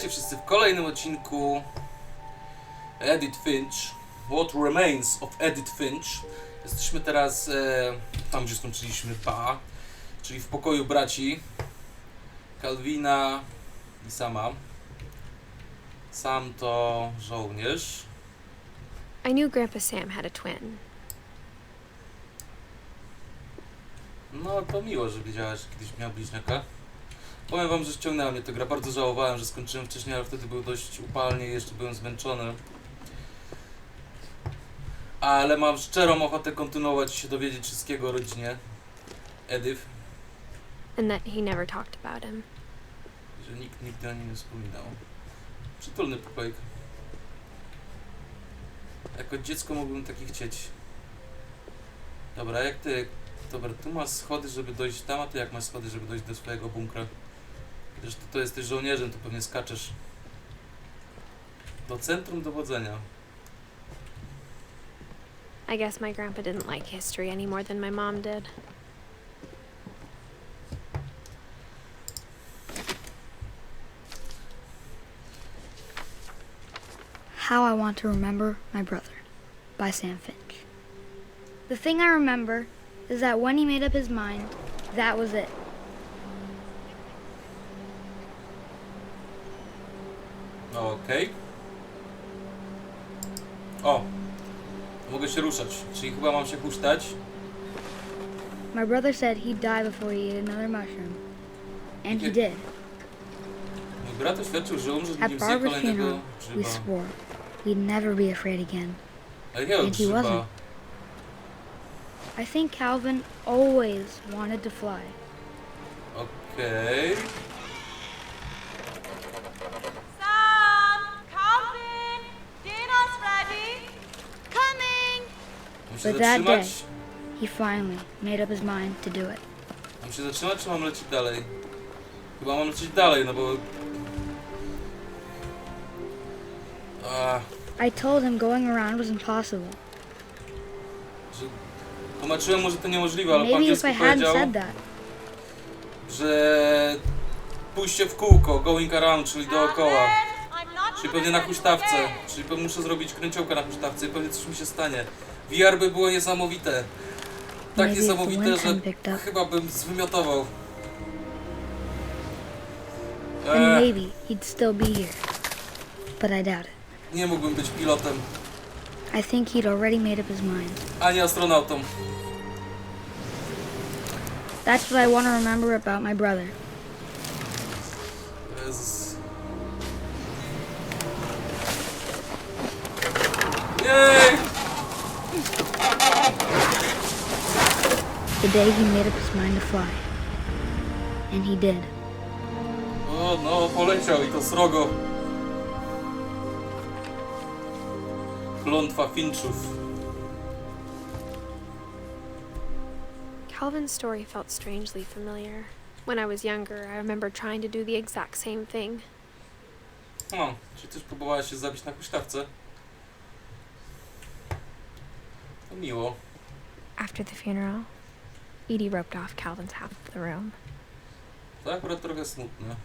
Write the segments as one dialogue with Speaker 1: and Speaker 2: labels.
Speaker 1: Witajcie wszyscy w kolejnym odcinku Edith Finch. What Remains of Edith Finch. Jesteśmy teraz tam, gdzie skończyliśmy czyli w pokoju braci Kalwina i sama. Sam to żołnierz.
Speaker 2: I knew Grandpa Sam had a twin.
Speaker 1: No to miło, że wiedziałaś, że kiedyś miał bliźniaka. Powiem wam, że ściągnęła mnie ta gra. Bardzo żałowałem, że skończyłem wcześniej, ale wtedy był dość upalnie i jeszcze byłem zmęczony. Ale mam szczerą ochotę kontynuować i się dowiedzieć wszystkiego o rodzinie Edith.
Speaker 2: And that he never talked about him.
Speaker 1: Że nikt nigdy o nim nie wspominał. Przytulny pokoik. Jako dziecko mógłbym taki chcieć. Dobra, jak ty... Dobra, tu masz schody, żeby dojść tam, a ty jak masz schody, żeby dojść do swojego bunkra? Przecież ty to jesteś żołnierzem, to pewnie skaczesz. Do centrum dowodzenia.
Speaker 2: I guess my grandpa didn't like history any more than my mom did.
Speaker 3: How I Want to Remember My Brother by Sam Finch. The thing I remember is that when he made up his mind, that was it.
Speaker 1: Okej. O! Mogę się ruszać, czyli chyba mam się huśtać.
Speaker 3: My brother said he'd die before he ate another mushroom. And he did.
Speaker 1: Mój brat oświadczył, że umrze
Speaker 3: At
Speaker 1: nim zje
Speaker 3: Barbara's
Speaker 1: kolejnego
Speaker 3: funeral, we
Speaker 1: grzyba.
Speaker 3: swore we'd never be afraid again.
Speaker 1: A jakiego
Speaker 3: And he
Speaker 1: grzyba?
Speaker 3: wasn't. I think Calvin always wanted to fly.
Speaker 1: Okej.
Speaker 4: Sam! Kalrin! Dinner's ready! Coming!
Speaker 1: Mam się
Speaker 3: But that day,
Speaker 1: zatrzymać?
Speaker 3: he finally made up his mind to do it.
Speaker 1: Mam się zatrzymać, czy mam lecieć dalej? Chyba mam lecieć dalej, no bo...
Speaker 3: I told him going around was impossible.
Speaker 1: Że... Tłumaczyłem mu, że to niemożliwe, ale po
Speaker 3: Maybe
Speaker 1: angielsku
Speaker 3: if I hadn't
Speaker 1: powiedział,
Speaker 3: said that,
Speaker 1: że... Pójście w kółko, going around, czyli dookoła.
Speaker 4: I'm not
Speaker 1: Czyli pewnie na huśtawce. Czyli pewnie muszę zrobić kręciołkę na huśtawce i pewnie coś mi się stanie. VR by było niesamowite. Tak
Speaker 3: Maybe if the
Speaker 1: niesamowite,
Speaker 3: wind
Speaker 1: że
Speaker 3: hadn't picked up.
Speaker 1: chyba bym zwymiotował.
Speaker 3: then maybe he'd still be here. But I doubt it.
Speaker 1: Nie mógłbym być pilotem,
Speaker 3: I think he'd already made up his mind.
Speaker 1: ani astronautą.
Speaker 3: That's what I want to remember about my brother.
Speaker 1: Jezus. Jej!
Speaker 3: The day he made up his mind to fly. And he did.
Speaker 1: O, no, poleciał i to srogo. Klątwa Finchów.
Speaker 2: Calvin's story felt strangely familiar. When I was younger, I remember trying to do the exact same thing.
Speaker 1: No, czy też próbowałaś się zabić na huśtawce? To miło.
Speaker 2: After the funeral, Edie roped off Calvin's half of the room.
Speaker 1: To akurat trochę smutne.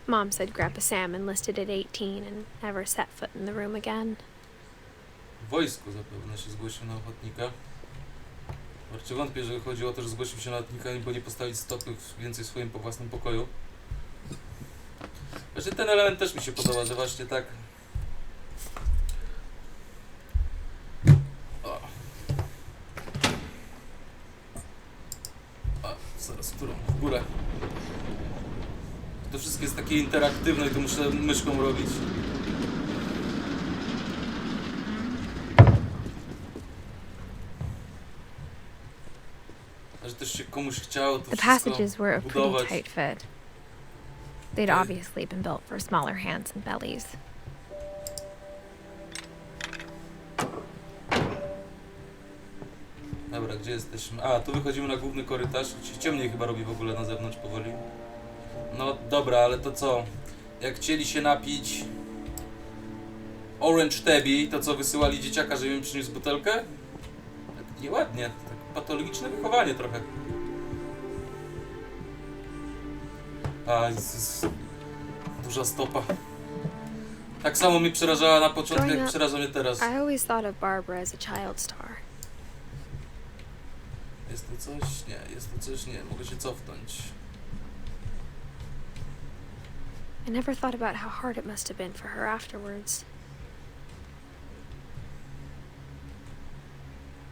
Speaker 2: Mom said Grandpa Sam enlisted at 18 and never set foot in the room again.
Speaker 1: W wojsku zapewne się zgłosił na ochotnika. Raczej wątpię, że chodziło o to, że zgłosił się na ochotnika, bo nie postawić stopy więcej w swoim własnym pokoju. Właśnie ten element też mi się podoba, że właśnie tak... O. A, zaraz, którą? W górę. To wszystko jest takie interaktywne i to muszę myszką robić. A że też się komuś chciało to
Speaker 2: The
Speaker 1: wszystko
Speaker 2: passages were a pretty
Speaker 1: budować.
Speaker 2: tight fit. They'd obviously been built for smaller hands and bellies.
Speaker 1: Dobra, gdzie jesteśmy? A, tu wychodzimy na główny korytarz. Się ciemniej chyba robi w ogóle na zewnątrz powoli. No dobra, ale to co? Jak chcieli się napić Orange Tabby, to co, wysyłali dzieciaka, żeby im przyniósł butelkę? Tak nieładnie, tak patologiczne wychowanie trochę. A, Duża stopa. Tak samo mnie przerażała na początku, jak przeraża mnie teraz.
Speaker 2: I always thought of Barbara as a child star.
Speaker 1: Jest to coś? Nie. Jest to coś? Nie. Mogę się cofnąć.
Speaker 2: I never thought about how hard it must have been for her afterwards.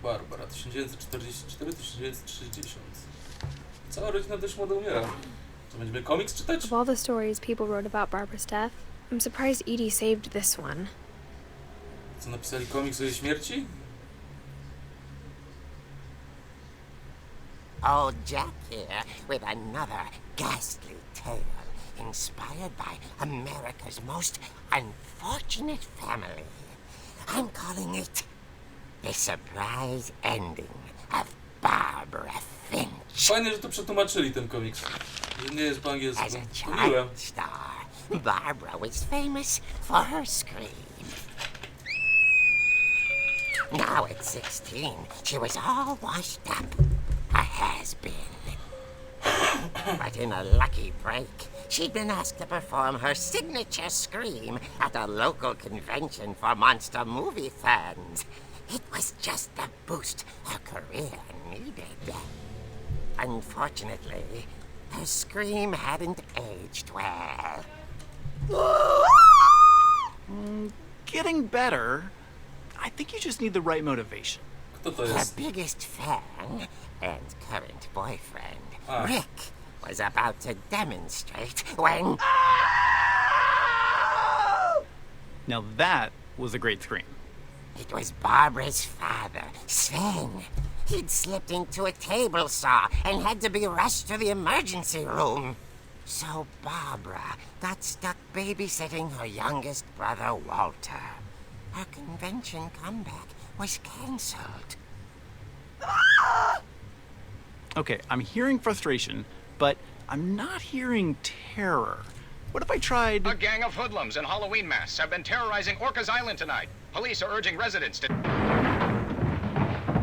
Speaker 1: Barbara, 1944-1960. Cała rodzina dość młoda umiera. Co, będziemy komiks czytać?
Speaker 2: Of all the stories people wrote about Barbara's death, I'm surprised Edie saved this one.
Speaker 1: Co, napisali komiks o jej śmierci?
Speaker 5: Old Jack here with another ghastly tale inspired by America's most unfortunate family. I'm calling it The Surprise Ending of Barbara Finch.
Speaker 1: Fajnie, że to przetłumaczyli ten komiks. Że nie jest po angielsku.
Speaker 5: As a
Speaker 1: Miłe.
Speaker 5: child star, Barbara was famous for her scream. Now at 16, she was all washed up, a has-been. But in a lucky break, she'd been asked to perform her signature scream at a local convention for monster movie fans. It was just the boost her career needed. Unfortunately, her scream hadn't aged well.
Speaker 6: Getting better. I think you just need the right motivation.
Speaker 1: Kto to
Speaker 5: Her
Speaker 1: jest?
Speaker 5: biggest fan and current boyfriend,
Speaker 1: Ah.
Speaker 5: Rick, was about to demonstrate when...
Speaker 6: Now that was a great scream.
Speaker 5: It was Barbara's father, Sven. He'd slipped into a table saw and had to be rushed to the emergency room. So Barbara got stuck babysitting her youngest brother, Walter. Her convention comeback was cancelled.
Speaker 6: Okay, I'm hearing frustration, but I'm not hearing terror. What if I tried...
Speaker 7: A gang of hoodlums in Halloween masks have been terrorizing Orcas Island tonight. Police are urging residents to...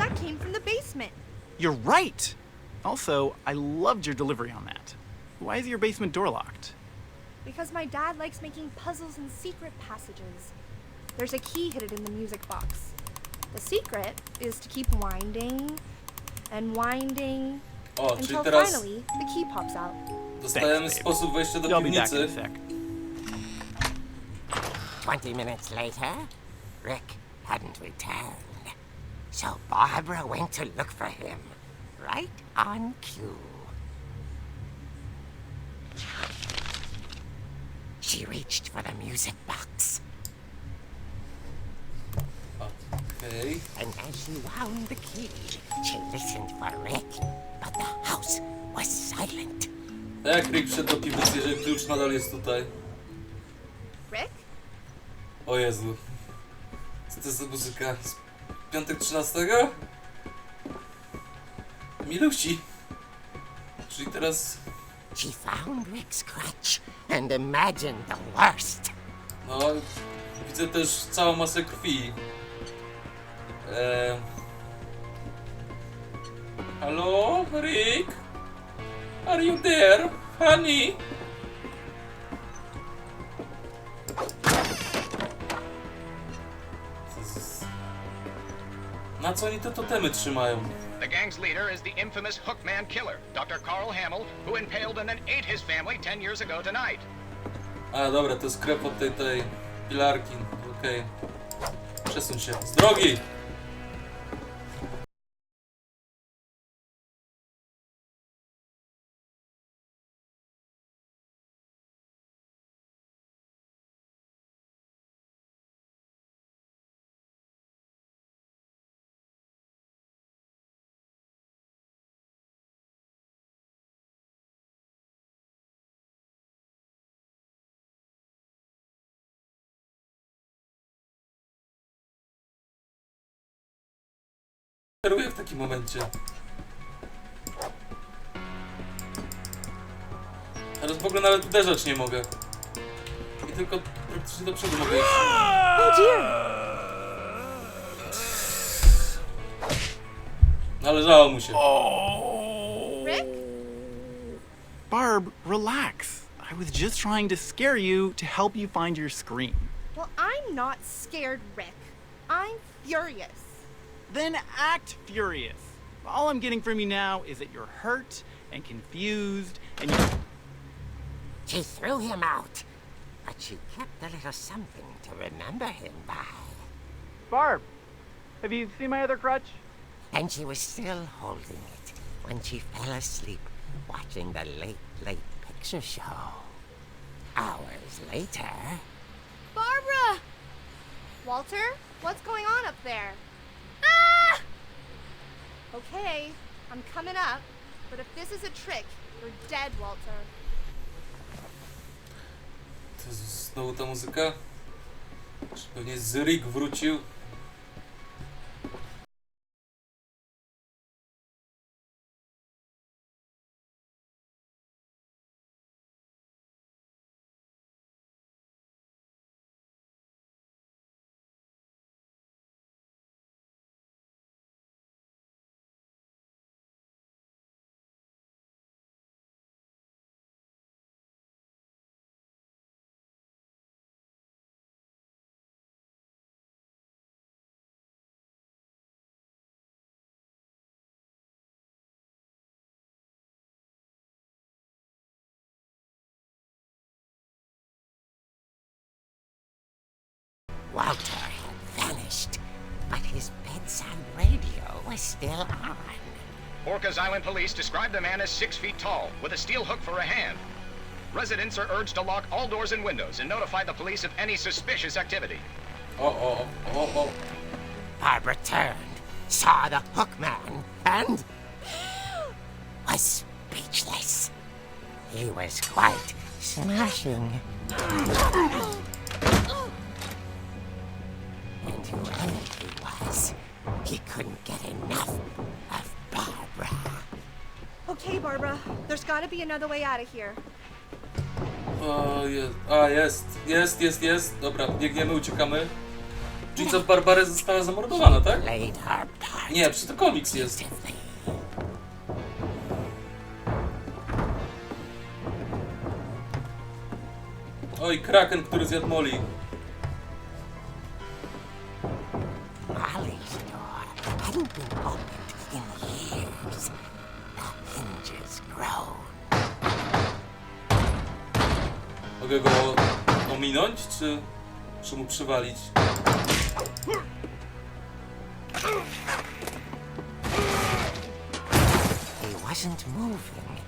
Speaker 4: That came from the basement.
Speaker 6: You're right! Also, I loved your delivery on that. Why is your basement door locked?
Speaker 4: Because my dad likes making puzzles and secret passages. There's a key hidden in the music box. The secret is to keep winding and winding
Speaker 1: O, czyli
Speaker 4: until
Speaker 1: teraz
Speaker 4: finally the key pops out.
Speaker 1: dostajemy
Speaker 6: Thanks, babe.
Speaker 1: sposób wejścia do
Speaker 6: I'll be back in a
Speaker 1: piwnicy.
Speaker 6: sec.
Speaker 5: 20 minutes later, Rick hadn't returned. So Barbara went to look for him, right on cue. She reached for the music box,
Speaker 1: Okej.
Speaker 5: and as she wound the key, she listened for Rick, but the house was silent.
Speaker 1: Jak Rick wszedł do piwnicy, jeżeli klucz nadal jest tutaj?
Speaker 4: Rick?
Speaker 1: O Jezu. Co to jest za muzyka? Z piątek 13? Milusi. Czyli teraz...
Speaker 5: She found Rick's crutch and imagined the worst.
Speaker 1: No, widzę też całą masę krwi. Hello, Rick? Are you there, honey? Na co oni te totemy trzymają?
Speaker 7: The gang's leader is the infamous Hookman killer, Dr. Carl Hamill, who impaled and then ate his family 10 years ago tonight.
Speaker 1: A, dobra, to jest krew od tej pilarki. Okej. Przesuń się. Z drogi! Kieruję w takim momencie. Teraz w ogóle nawet uderzać nie mogę. I tylko praktycznie do przodu mogę iść.
Speaker 4: Oh dear!
Speaker 1: Należało mu się.
Speaker 4: Rick?
Speaker 6: Barb, relax. I was just trying to scare you to help you find your scream.
Speaker 4: Well, I'm not scared, Rick. I'm furious.
Speaker 6: Then act furious. All I'm getting from you now is that you're hurt and confused and you...
Speaker 5: She threw him out, but she kept a little something to remember him by.
Speaker 6: Barb, have you seen my other crutch?
Speaker 5: And she was still holding it when she fell asleep watching the late picture show. Hours later...
Speaker 4: Barbara! Walter, what's going on up there? Ah! Okay, I'm coming up, but if this is a trick, you're dead, Walter.
Speaker 1: To jest znowu ta muzyka? Czy pewnie Rick wrócił?
Speaker 5: Walter had vanished, but his bedside radio was still on.
Speaker 7: Orcas Island police describe the man as 6 feet tall, with a steel hook for a hand. Residents are urged to lock all doors and windows and notify the police of any suspicious activity.
Speaker 1: O.
Speaker 5: Barbara turned, saw the hook man, and was speechless. He was quite smashing. And whoever he was, he couldn't get enough of Barbara.
Speaker 4: Okay, Barbara, there's gotta be another way out of here.
Speaker 1: O, jest. Dobra, biegniemy, uciekamy. Czyli co, Barbara została zamordowana, tak?
Speaker 5: Played her part
Speaker 1: Nie, przecież to komiks jest.
Speaker 5: beautifully.
Speaker 1: Oj, Kraken, który zjadł Molly.
Speaker 5: Molly's door hadn't been opened in years. The hinges groaned.
Speaker 1: Mogę go ominąć, czy mu przywalić?
Speaker 5: He wasn't moving,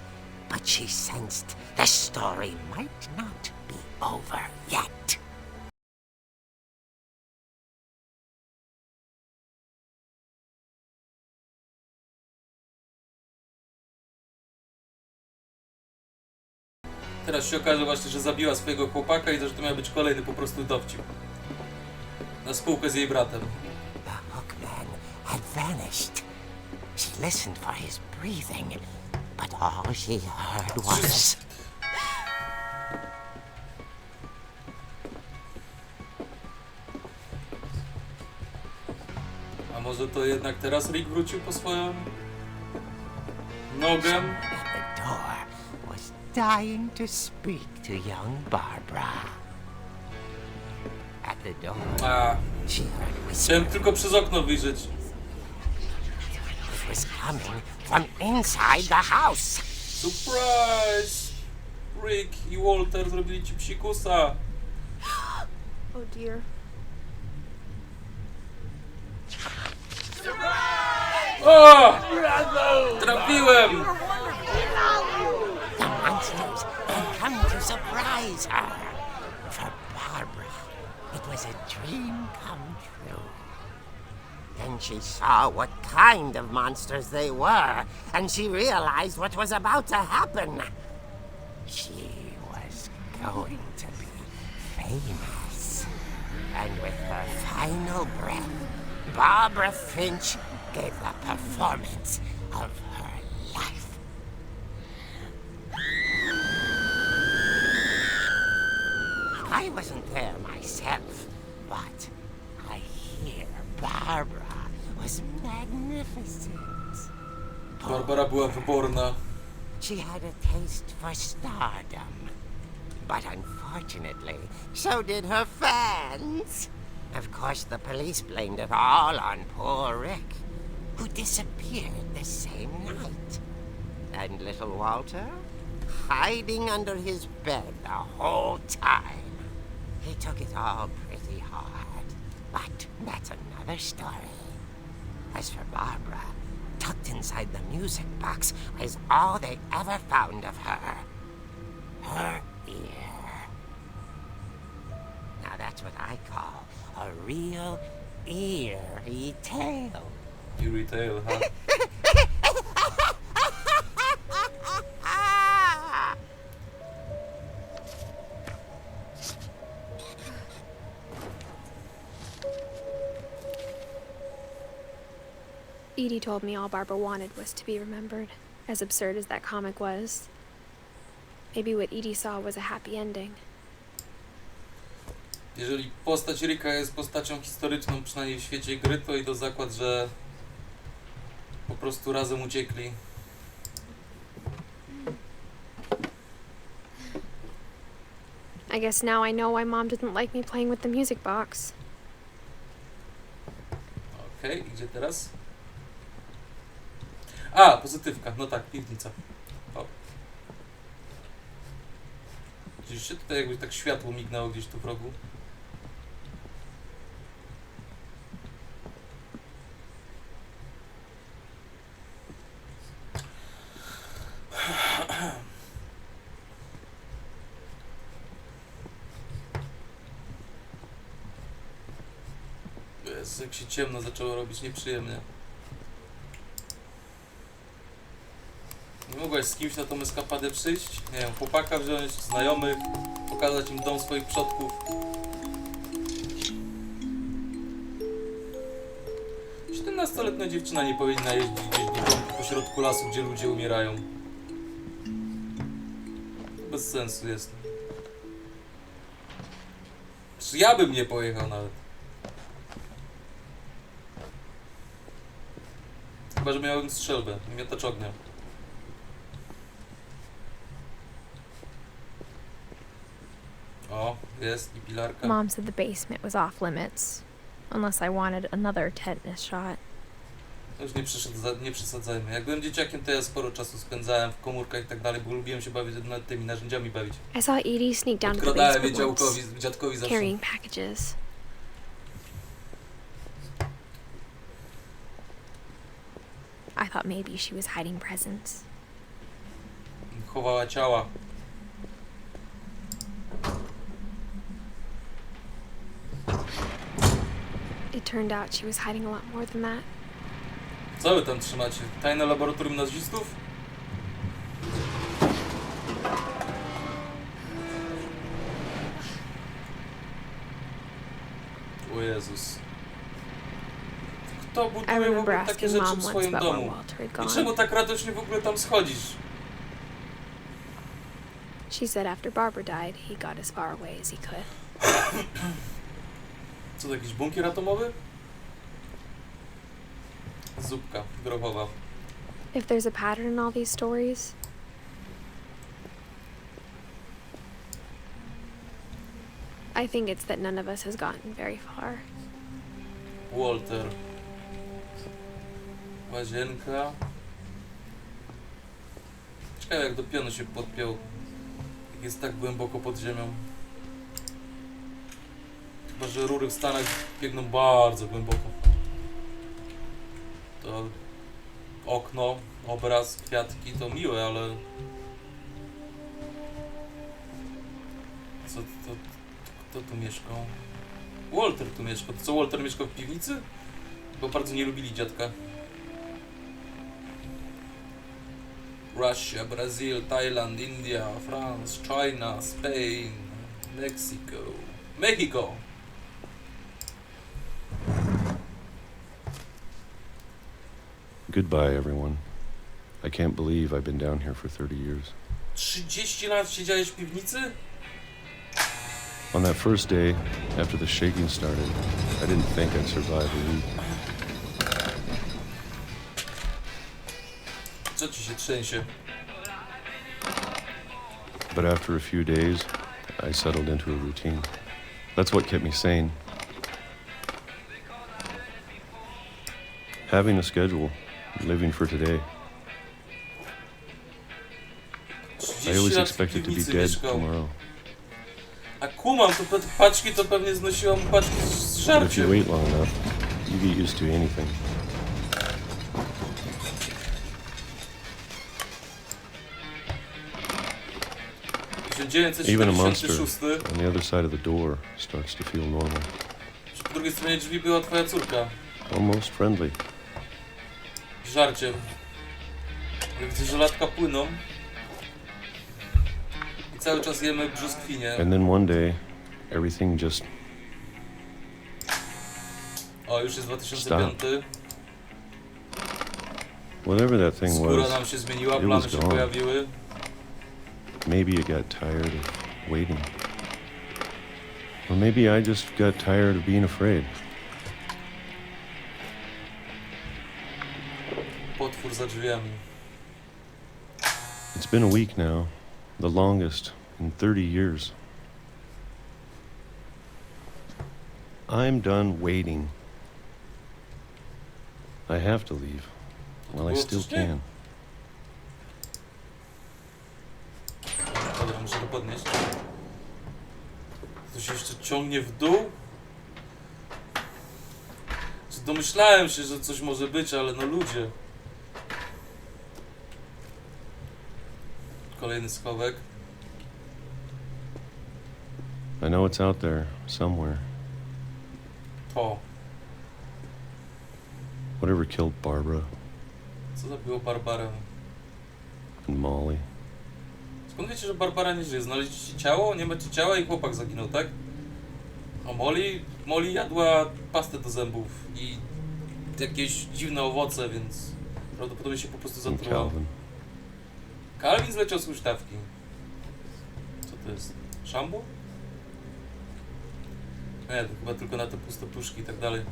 Speaker 5: but she sensed the story might not be over yet.
Speaker 1: Teraz się okaże właśnie, że zabiła swojego chłopaka i że to miał być kolejny po prostu dowcip. Na spółkę z jej bratem.
Speaker 5: The hookman had vanished. She listened for his breathing, but all she heard was...
Speaker 1: A może to jednak teraz Rick wrócił po swoją nogę?
Speaker 5: At the door was dying to speak to young Barbara. At the door,
Speaker 1: A,
Speaker 5: she heard
Speaker 1: chciałem
Speaker 5: whispering.
Speaker 1: tylko przez okno wyjrzeć.
Speaker 5: It was coming from inside the house.
Speaker 1: Surprise! Rick i Walter zrobili ci psikusa.
Speaker 4: Oh dear.
Speaker 1: O! Trafiłem!
Speaker 5: The monsters had come to surprise her. For Barbara, it was a dream come true. Then she saw what kind of monsters they were, and she realized what was about to happen. She was going to be famous. And with her final breath, Barbara Finch gave the performance of her life. I wasn't there myself, but I hear Barbara was magnificent.
Speaker 1: Barbara była wyborna.
Speaker 5: She had a taste for stardom, But unfortunately, so did her fans. Of course, the police blamed it all on poor Rick, who disappeared the same night. And little Walter, hiding under his bed the whole time. He took it all pretty hard, but that's another story. As for Barbara, tucked inside the music box was all they ever found of her. Her ear. Now that's what I call a real eerie tale.
Speaker 1: Eerie tale, huh?
Speaker 2: Edie told me all Barbara wanted was to be remembered, as absurd as that comic was. Maybe what Edie saw was a happy ending.
Speaker 1: Jeżeli postać Ricka jest postacią historyczną, przynajmniej w świecie gry, to idę zakład, że po prostu razem uciekli.
Speaker 2: I guess now I know why Mom didn't like me playing with the music box.
Speaker 1: Okej, gdzie teraz? A, pozytywka, no tak, piwnica. O. Widzieliście? Tutaj jakby tak światło mignęło gdzieś tu w rogu. Jezu, jak się ciemno zaczęło robić, nieprzyjemnie. Nie mogłaś z kimś na tą eskapadę przyjść? Nie wiem, chłopaka wziąć, znajomych, pokazać im dom swoich przodków. 17-letnia dziewczyna nie powinna jeździć gdzieś do domu po środku lasu, gdzie ludzie umierają. To bez sensu jest. Czy ja bym nie pojechał nawet. Chyba, że miałem strzelbę, miotacz ognia. O, jest i pilarka.
Speaker 2: Mom said the basement was off limits, unless I wanted another tetanus shot.
Speaker 1: To już nie przesadzajmy. Jak byłem dzieciakiem, to ja sporo czasu spędzałem w komórkach i tak dalej, bo lubiłem się bawić nad tymi narzędziami bawić.
Speaker 2: I saw Edie sneak down to the
Speaker 1: Odkradałem je
Speaker 2: basement once,
Speaker 1: dziadkowi zawsze.
Speaker 2: carrying packages. I thought maybe she was hiding presents.
Speaker 1: Chowała ciała.
Speaker 2: It turned out she was hiding a lot more than that.
Speaker 1: Co wy tam trzymacie? Tajne laboratorium nazistów? O Jezus. Kto
Speaker 2: I
Speaker 1: buduje w
Speaker 2: remember
Speaker 1: ogóle takie
Speaker 2: asking
Speaker 1: rzeczy
Speaker 2: Mom
Speaker 1: w
Speaker 2: once
Speaker 1: swoim
Speaker 2: about where
Speaker 1: domu?
Speaker 2: Walter had
Speaker 1: I
Speaker 2: gone.
Speaker 1: czemu tak radośnie w ogóle tam schodzisz?
Speaker 2: She said after Barbara died, he got as far away as he could.
Speaker 1: Co to, jakiś bunkier atomowy? Zupka grochowa.
Speaker 2: If there's a pattern in all these stories, I think it's that none of us has gotten very far.
Speaker 1: Walter. Łazienka. Ciekawe, jak do pionu się podpiął. Jak jest tak głęboko pod ziemią. Chyba że rury w Stanach biegną bardzo głęboko. To okno, obraz, kwiatki to miłe, ale... Kto tu mieszkał? Walter tu mieszkał. To co, Walter mieszkał w piwnicy? Bo bardzo nie lubili dziadka. Russia, Brazil, Thailand, India, France, China, Spain, Mexico.
Speaker 8: Goodbye, everyone. I can't believe I've been down here for 30 years.
Speaker 1: 30 lat siedziałeś w piwnicy?
Speaker 8: On that first day, after the shaking started, I didn't think I'd survive a week.
Speaker 1: Co ci się trzęsie?
Speaker 8: But after a few days, I settled into a routine. That's what kept me sane. Having a schedule, living for today. I always expected to be dead tomorrow.
Speaker 1: A kumam, to paczki to pewnie znosiłam paczki z
Speaker 8: But if you
Speaker 1: żarciem.
Speaker 8: wait long enough, you get used to anything. Even a monster
Speaker 1: 1976.
Speaker 8: on the other side of the door starts to feel normal.
Speaker 1: Po drugiej stronie drzwi była twoja córka.
Speaker 8: Almost friendly.
Speaker 1: Żarciem. Ale widzę, że latka płyną. I cały czas jemy brzoskwinie.
Speaker 8: And then one day, everything just
Speaker 1: O, już jest 2005.
Speaker 8: whatever that thing
Speaker 1: Skóra
Speaker 8: was,
Speaker 1: nam się zmieniła,
Speaker 8: it
Speaker 1: plamy
Speaker 8: was
Speaker 1: się
Speaker 8: gone.
Speaker 1: pojawiły.
Speaker 8: maybe it got tired of waiting. Or maybe I just got tired of being afraid.
Speaker 1: Potwór za drzwiami.
Speaker 8: It's been a week now, the longest in 30 years. I'm done waiting. I have to leave while I still can.
Speaker 1: Dobra, muszę to podnieść. To się jeszcze ciągnie w dół? Domyślałem się, że coś może być, ale no ludzie. Kolejny schowek.
Speaker 8: I know it's out there somewhere.
Speaker 1: To.
Speaker 8: Whatever killed Barbara
Speaker 1: Co zabiło Barbarę?
Speaker 8: and Molly.
Speaker 1: Skąd wiecie, że Barbara nie żyje? Znaleźliście ciało? Nie macie ciała i chłopak zaginął, tak? O, Molly jadła pastę do zębów i jakieś dziwne owoce, więc prawdopodobnie się po prostu
Speaker 8: And
Speaker 1: zatruła.
Speaker 8: Calvin.
Speaker 1: Kalrin zleciał z huśtawki. Co to jest? Szambo? Nie, to chyba tylko na te puste puszki i tak dalej.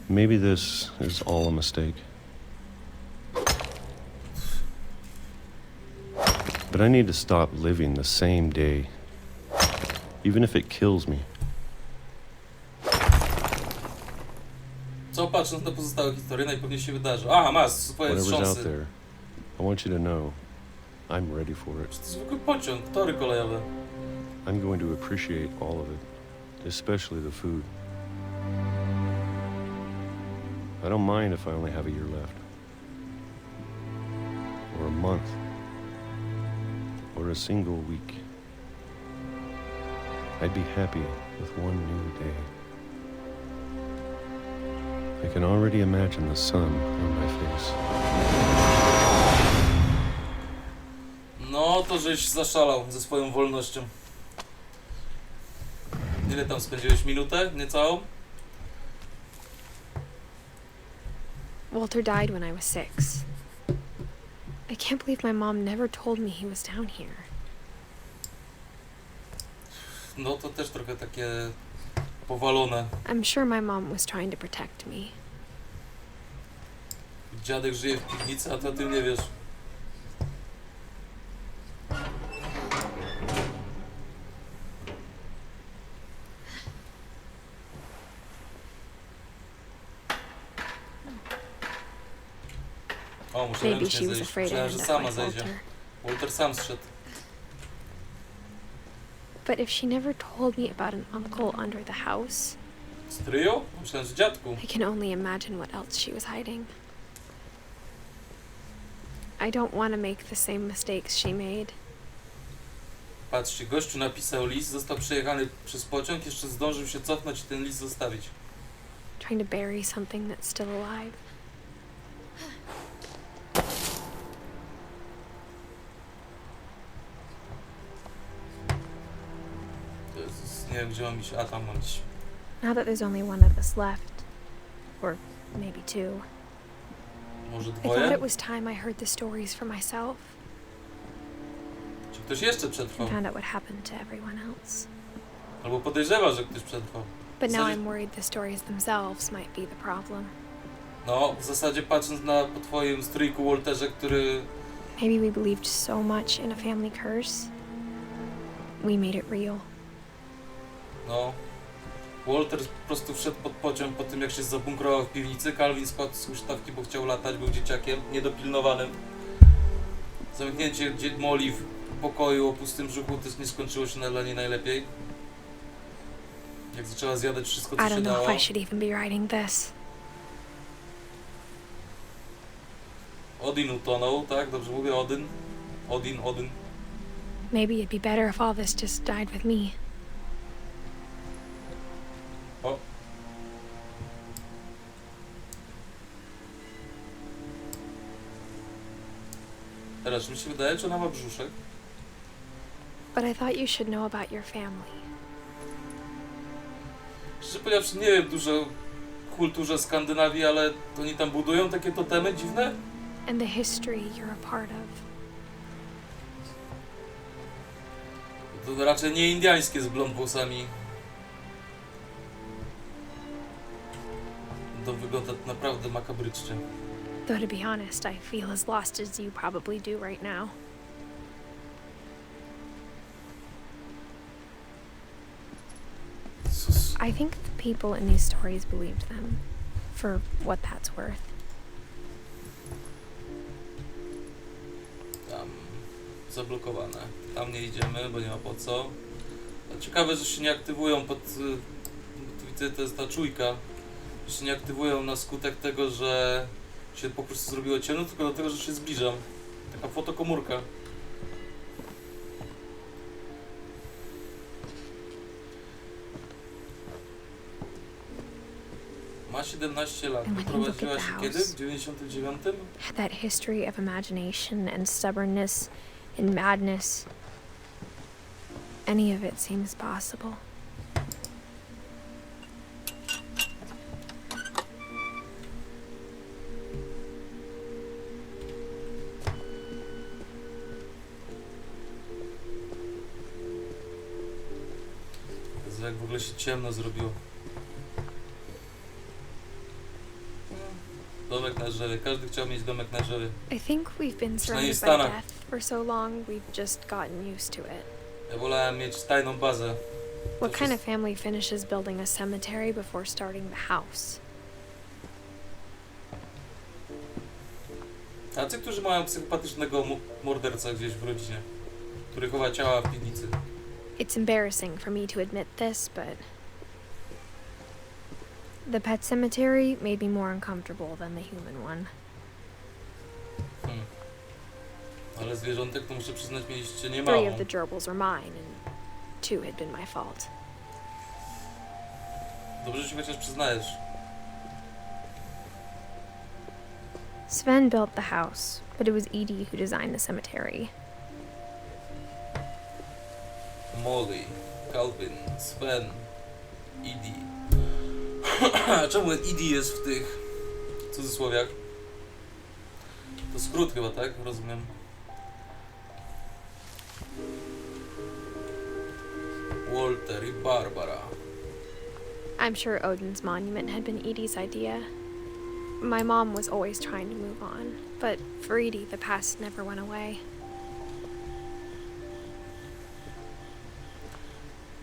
Speaker 8: Maybe this is all a mistake. But I need to stop living the same day, even if it kills me.
Speaker 1: Co, patrząc na pozostałe historie, najpewniej się wydarzy. A, masz swoje
Speaker 8: Whatever's out
Speaker 1: wstrząsy.
Speaker 8: there, I want you to know I'm ready for it.
Speaker 1: To jest zwykły pociąg, tory kolejowe.
Speaker 8: I'm going to appreciate all of it, especially the food. I don't mind if I only have a year left, or a month, or a single week. I'd be happy with one new day. I can already imagine the sun on my face.
Speaker 1: No, to żeś zaszalał ze swoją wolnością. Ile tam spędziłeś? Minutę? Niecałą?
Speaker 2: Walter died when I was 6. I can't believe my mom never told me he was down here.
Speaker 1: No, to też trochę takie powalone.
Speaker 2: I'm sure my mom was trying to protect me.
Speaker 1: Dziadek żyje w piwnicy, a ty o tym nie wiesz. O, muszę
Speaker 2: Maybe
Speaker 1: ręcznie
Speaker 2: she was
Speaker 1: zejść.
Speaker 2: afraid
Speaker 1: Myślałem,
Speaker 2: I'd
Speaker 1: że
Speaker 2: end up
Speaker 1: sama
Speaker 2: like
Speaker 1: zejdzie.
Speaker 2: Walter.
Speaker 1: Walter sam zszedł.
Speaker 2: But if she never told me about an uncle under the house,
Speaker 1: Stryjo? Myślałem, że dziadku.
Speaker 2: I can only imagine what else she was hiding. I don't want to make the same mistakes she made.
Speaker 1: Patrzcie, gościu napisał list, został przejechany przez pociąg, jeszcze zdążył się cofnąć i ten list zostawić.
Speaker 2: Trying to bury something that's still alive.
Speaker 1: Jezus, nie wiem, gdzie mam iść. A, tam mam iść.
Speaker 2: Now that there's only one of us left, or maybe two,
Speaker 1: Może
Speaker 2: I thought
Speaker 1: dwoje?
Speaker 2: it was time I heard the stories for myself
Speaker 1: Czy ktoś jeszcze przetrwał?
Speaker 2: and found out what happened to everyone else.
Speaker 1: Albo podejrzewa, że ktoś przetrwał.
Speaker 2: But now
Speaker 1: zasadzie-
Speaker 2: I'm worried the stories themselves might be the problem.
Speaker 1: No, w zasadzie patrząc po twoim strójku Walterze, który
Speaker 2: Maybe we believed so much in a family curse, we made it real.
Speaker 1: No. Walter po prostu wszedł pod pociąg po tym, jak się zabunkrował w piwnicy. Kalvin spadł z huśtawki, bo chciał latać, był dzieciakiem, niedopilnowanym. Zamknięcie Molly w pokoju o pustym brzuchu też nie skończyło się dla niej najlepiej. Jak zaczęła zjadać wszystko,
Speaker 2: I
Speaker 1: co się
Speaker 2: don't know
Speaker 1: dało.
Speaker 2: if I should even be writing this.
Speaker 1: Odin utonął, tak? Dobrze mówię? Odin? Odin.
Speaker 2: Maybe it'd be better if all this just died with me.
Speaker 1: O. Teraz, mi się wydaje, czy ona ma brzuszek?
Speaker 2: But I thought you should know about your family.
Speaker 1: Szczerze powiedziawszy, nie wiem dużo o kulturze Skandynawii, ale oni tam budują takie totemy dziwne?
Speaker 2: And the history you're a part of.
Speaker 1: To raczej nie indiańskie z blond włosami. To wygląda naprawdę makabrycznie.
Speaker 2: Though to be honest, I feel as lost as you probably do right now.
Speaker 1: Sus.
Speaker 2: I think the people in these stories believed them, for what that's worth.
Speaker 1: Tam zablokowane. Tam nie idziemy, bo nie ma po co. A ciekawe, że się nie aktywują pod... Widzę, to jest ta czujka. Że się nie aktywują na skutek tego, że się po prostu zrobiło ciemno, tylko dlatego, że się zbliżam. Taka fotokomórka. Ma 17 lat.
Speaker 2: And when you look at
Speaker 1: Prowadziła
Speaker 2: the
Speaker 1: się kiedy?
Speaker 2: house-
Speaker 1: W 99?
Speaker 2: Had that history of imagination and stubbornness and madness. Any of it seems possible.
Speaker 1: Jezu, jak w ogóle się ciemno zrobiło. Domek na drzewie. Każdy chciał mieć domek na drzewie.
Speaker 2: I think we've been
Speaker 1: Przynajmniej w
Speaker 2: surrounded by
Speaker 1: Stanach.
Speaker 2: death for so long, we've just gotten used to it.
Speaker 1: Ja wolałem mieć tajną bazę.
Speaker 2: What
Speaker 1: To
Speaker 2: kind
Speaker 1: just-
Speaker 2: of family finishes building a cemetery before starting the house?
Speaker 1: Tacy, którzy mają psychopatycznego mordercę gdzieś w rodzinie, który chowa ciała w piwnicy.
Speaker 2: It's embarrassing for me to admit this, but the pet cemetery may be more uncomfortable than the human one.
Speaker 1: Ale zwierzątek, to muszę przyznać, mieliście
Speaker 2: 3
Speaker 1: niemało.
Speaker 2: of the gerbils are mine, and 2 had been my fault.
Speaker 1: Dobrze, że się chociaż przyznajesz.
Speaker 2: Sven built the house, but it was Edie who designed the cemetery.
Speaker 1: Molly, Calvin, Sven, Edie. A czemu Edie jest w tych cudzysłowiach? To skrót chyba, tak? Rozumiem. Walter i Barbara.
Speaker 2: I'm sure Odin's monument had been Edie's idea. My mom was always trying to move on, but for Edie, the past never went away.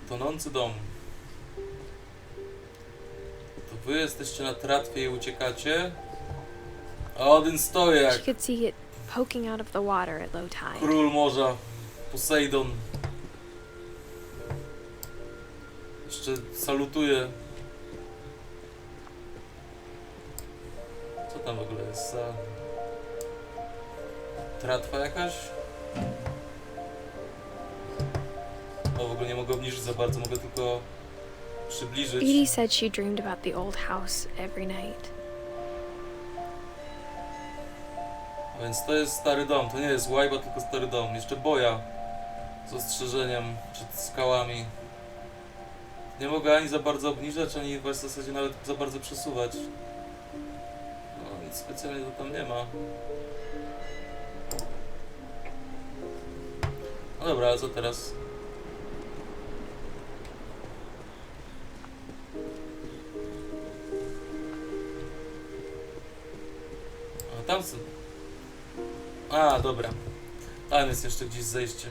Speaker 1: Tonący dom. To wy jesteście na tratwie i uciekacie? A Odyn stoi
Speaker 2: She
Speaker 1: jak
Speaker 2: could see it poking out of the water at low tide.
Speaker 1: król morza, Poseidon. Jeszcze salutuje. Co tam w ogóle jest za... Tratwa jakaś? O, w ogóle nie mogę obniżyć za bardzo, mogę tylko przybliżyć.
Speaker 2: Edie said she dreamed about the old house every night.
Speaker 1: A więc to jest stary dom, to nie jest łajba, tylko stary dom. Jeszcze boja z ostrzeżeniem przed skałami. Nie mogę ani za bardzo obniżać, ani w zasadzie nawet za bardzo przesuwać. No nic specjalnie to tam nie ma. No dobra, a co teraz? A tam są... A, dobra. Tam jest jeszcze gdzieś zejście.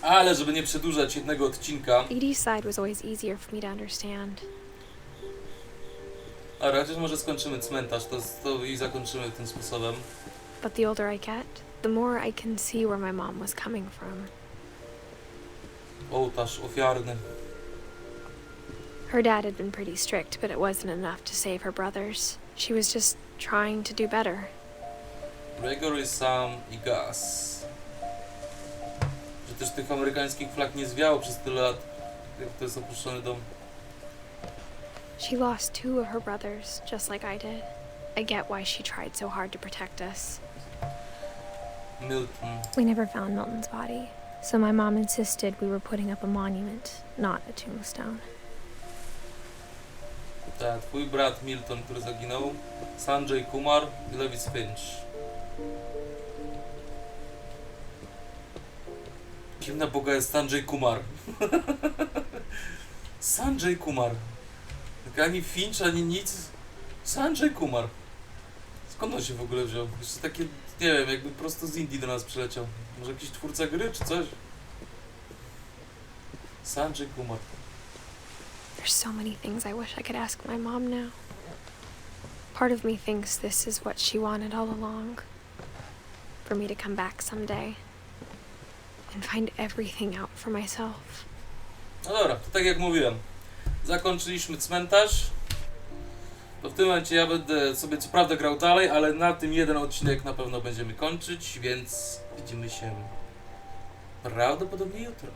Speaker 1: Ale żeby nie przedłużać jednego odcinka.
Speaker 2: Edie's side was always easier for me to understand.
Speaker 1: A chociaż może skończymy cmentarz, to i zakończymy tym sposobem.
Speaker 2: But the older I get, the more I can see where my mom was coming from.
Speaker 1: Ołtarz ofiarny.
Speaker 2: Her dad had been pretty strict, but it wasn't enough to save her brothers. She was just trying to do better.
Speaker 1: Gregory, Sam i Gus. Że też tych amerykańskich flag nie zwiało przez tyle lat, jak to jest opuszczony dom.
Speaker 2: She lost 2 of her brothers, just like I did. I get why she tried so hard to protect us.
Speaker 1: Milton.
Speaker 2: We never found Milton's body, so my mom insisted we were putting up a monument, not a tombstone.
Speaker 1: Tak, twój brat Milton, który zaginął, Sanjay Kumar i Edith Finch. Kim na Boga jest Sanjay Kumar? Sanjay Kumar. Tak ani Finch, ani nic. Sanjay Kumar. Skąd on się w ogóle wziął? Jeszcze takie, nie wiem, jakby prosto z Indii do nas przyleciał. Może jakiś twórca gry, czy coś? Sanjay Kumar.
Speaker 2: There's so many things I wish I could ask my mom now. Part of me thinks this is what she wanted all along. For me to come back someday and find everything out for myself.
Speaker 1: No dobra, to tak jak mówiłem. Zakończyliśmy cmentarz. To w tym momencie ja będę sobie co prawda grał dalej, ale na tym jeden odcinek na pewno będziemy kończyć, więc widzimy się prawdopodobnie jutro.